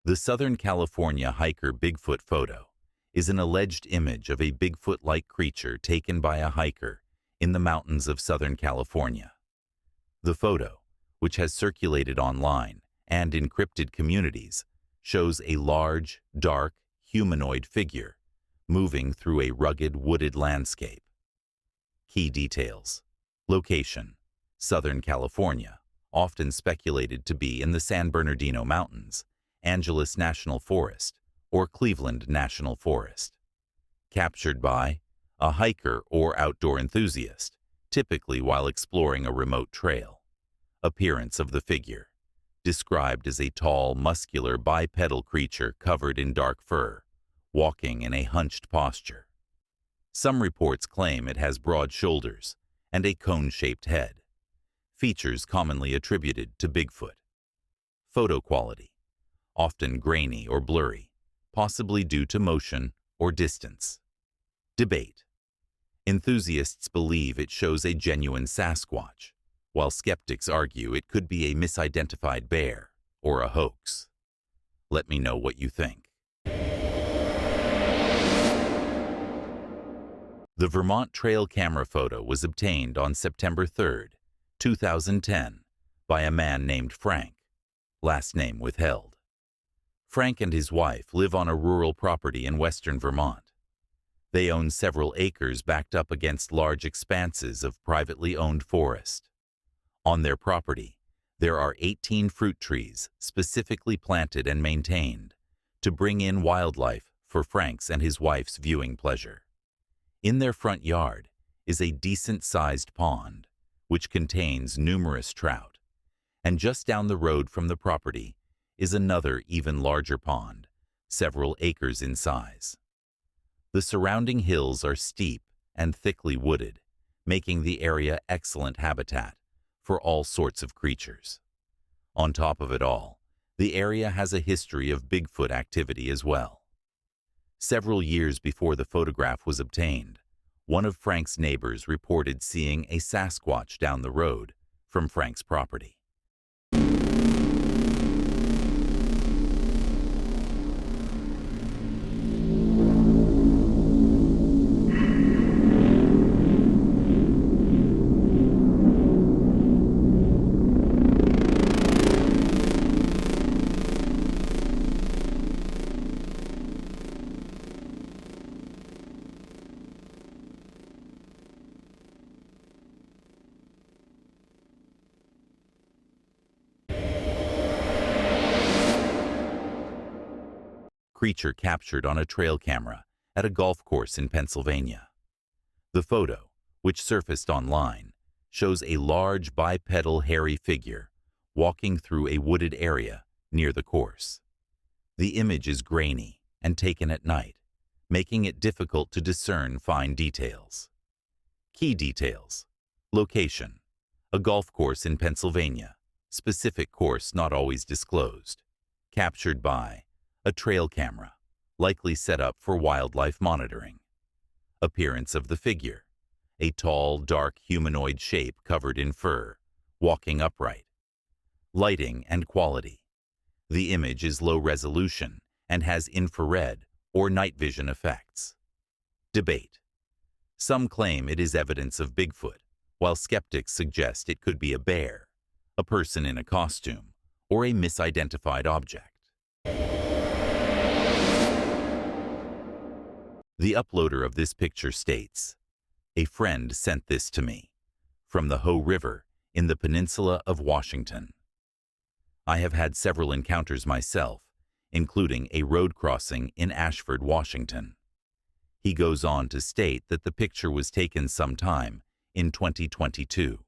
The Southern California hiker Bigfoot photo is an alleged image of a Bigfoot-like creature taken by a hiker in the mountains of Southern California. The photo, which has circulated online and in cryptid communities, shows a large, dark, humanoid figure moving through a rugged, wooded landscape. Key details: location: Southern California, often speculated to be in the San Bernardino Mountains, Angeles National Forest, or Cleveland National Forest. Captured by a hiker or outdoor enthusiast, typically while exploring a remote trail. Appearance of the figure: described as a tall, muscular, bipedal creature covered in dark fur, walking in a hunched posture. Some reports claim it has broad shoulders and a cone-shaped head, features commonly attributed to Bigfoot. Photo quality: often grainy or blurry, possibly due to motion or distance. Debate: enthusiasts believe it shows a genuine Sasquatch, while skeptics argue it could be a misidentified bear or a hoax. Let me know what you think. The Vermont trail camera photo was obtained on September 3, 2010, by a man named Frank, last name withheld. Frank and his wife live on a rural property in western Vermont. They own several acres backed up against large expanses of privately owned forest. On their property, there are 18 fruit trees specifically planted and maintained to bring in wildlife for Frank's and his wife's viewing pleasure. In their front yard is a decent-sized pond, which contains numerous trout, and just down the road from the property is another even larger pond, several acres in size. The surrounding hills are steep and thickly wooded, making the area excellent habitat for all sorts of creatures. On top of it all, the area has a history of Bigfoot activity as well. Several years before the photograph was obtained, one of Frank's neighbors reported seeing a Sasquatch down the road from Frank's property. Creature captured on a trail camera at a golf course in Pennsylvania. The photo, which surfaced online, shows a large bipedal hairy figure walking through a wooded area near the course. The image is grainy and taken at night, making it difficult to discern fine details. Key details: location: a golf course in Pennsylvania, specific course not always disclosed. Captured by a trail camera, likely set up for wildlife monitoring. Appearance of the figure: a tall, dark humanoid shape covered in fur, walking upright. Lighting and quality: the image is low resolution and has infrared or night vision effects. Debate: some claim it is evidence of Bigfoot, while skeptics suggest it could be a bear, a person in a costume, or a misidentified object. The uploader of this picture states, "A friend sent this to me from the Hoh River in the peninsula of Washington. I have had several encounters myself, including a road crossing in Ashford, Washington." He goes on to state that the picture was taken sometime in 2022.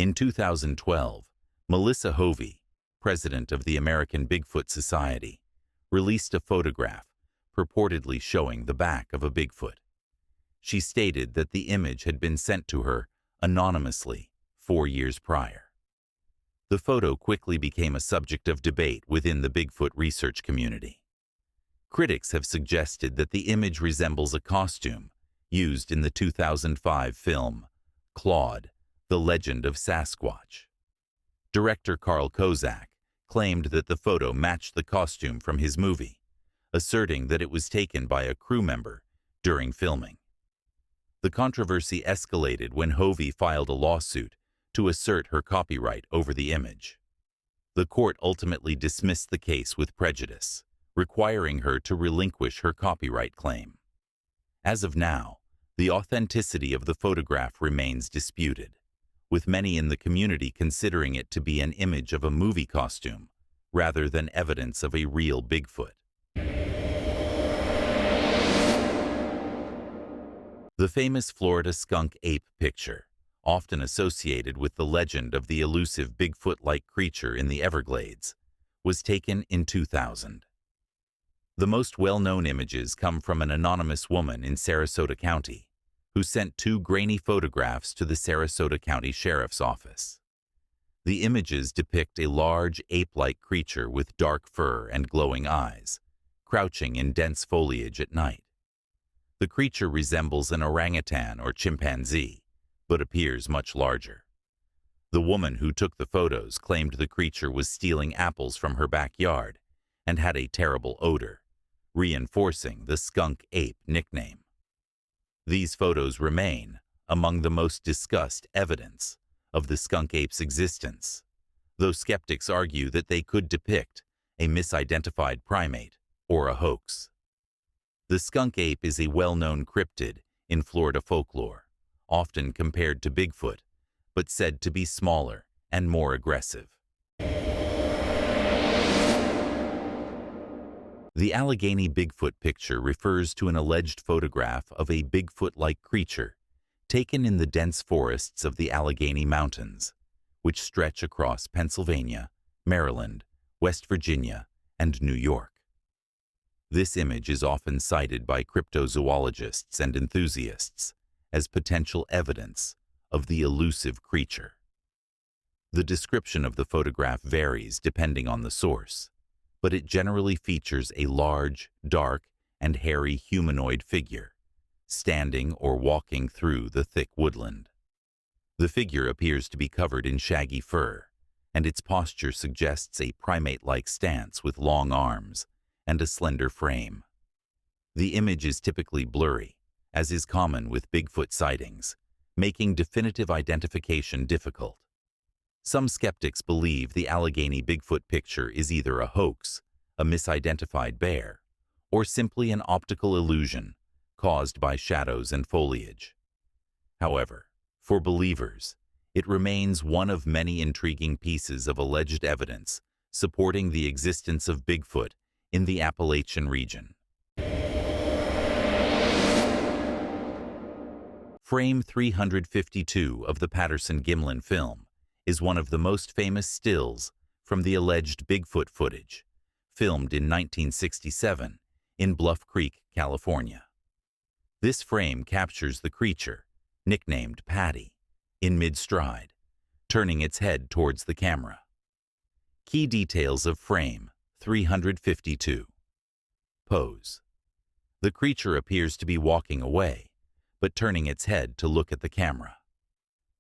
In 2012, Melissa Hovey, president of the American Bigfoot Society, released a photograph purportedly showing the back of a Bigfoot. She stated that the image had been sent to her anonymously 4 years prior. The photo quickly became a subject of debate within the Bigfoot research community. Critics have suggested that the image resembles a costume used in the 2005 film Claude, The Legend of Sasquatch. Director Carl Kozak claimed that the photo matched the costume from his movie, asserting that it was taken by a crew member during filming. The controversy escalated when Hovey filed a lawsuit to assert her copyright over the image. The court ultimately dismissed the case with prejudice, requiring her to relinquish her copyright claim. As of now, the authenticity of the photograph remains disputed, with many in the community considering it to be an image of a movie costume rather than evidence of a real Bigfoot. The famous Florida skunk ape picture, often associated with the legend of the elusive Bigfoot-like creature in the Everglades, was taken in 2000. The most well-known images come from an anonymous woman in Sarasota County, who sent 2 grainy photographs to the Sarasota County Sheriff's Office. The images depict a large ape-like creature with dark fur and glowing eyes, crouching in dense foliage at night. The creature resembles an orangutan or chimpanzee, but appears much larger. The woman who took the photos claimed the creature was stealing apples from her backyard and had a terrible odor, reinforcing the skunk ape nickname. These photos remain among the most discussed evidence of the skunk ape's existence, though skeptics argue that they could depict a misidentified primate or a hoax. The skunk ape is a well-known cryptid in Florida folklore, often compared to Bigfoot, but said to be smaller and more aggressive. The Allegheny Bigfoot picture refers to an alleged photograph of a Bigfoot-like creature taken in the dense forests of the Allegheny Mountains, which stretch across Pennsylvania, Maryland, West Virginia, and New York. This image is often cited by cryptozoologists and enthusiasts as potential evidence of the elusive creature. The description of the photograph varies depending on the source, but it generally features a large, dark, and hairy humanoid figure, standing or walking through the thick woodland. The figure appears to be covered in shaggy fur, and its posture suggests a primate-like stance with long arms and a slender frame. The image is typically blurry, as is common with Bigfoot sightings, making definitive identification difficult. Some skeptics believe the Allegheny Bigfoot picture is either a hoax, a misidentified bear, or simply an optical illusion caused by shadows and foliage. However, for believers, it remains one of many intriguing pieces of alleged evidence supporting the existence of Bigfoot in the Appalachian region. Frame 352 of the Patterson-Gimlin film is one of the most famous stills from the alleged Bigfoot footage, filmed in 1967 in Bluff Creek, California. This frame captures the creature, nicknamed Patty, in mid-stride, turning its head towards the camera. Key details of frame 352. Pose. The creature appears to be walking away, but turning its head to look at the camera.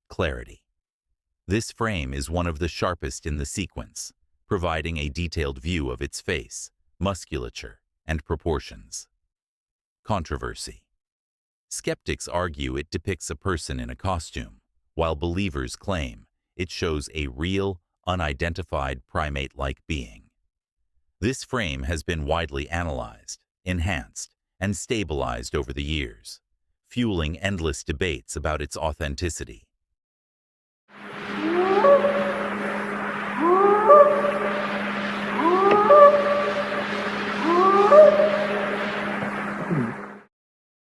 Clarity. This frame is one of the sharpest in the sequence, providing a detailed view of its face, musculature, and proportions. Controversy. Skeptics argue it depicts a person in a costume, while believers claim it shows a real, unidentified primate-like being. This frame has been widely analyzed, enhanced, and stabilized over the years, fueling endless debates about its authenticity.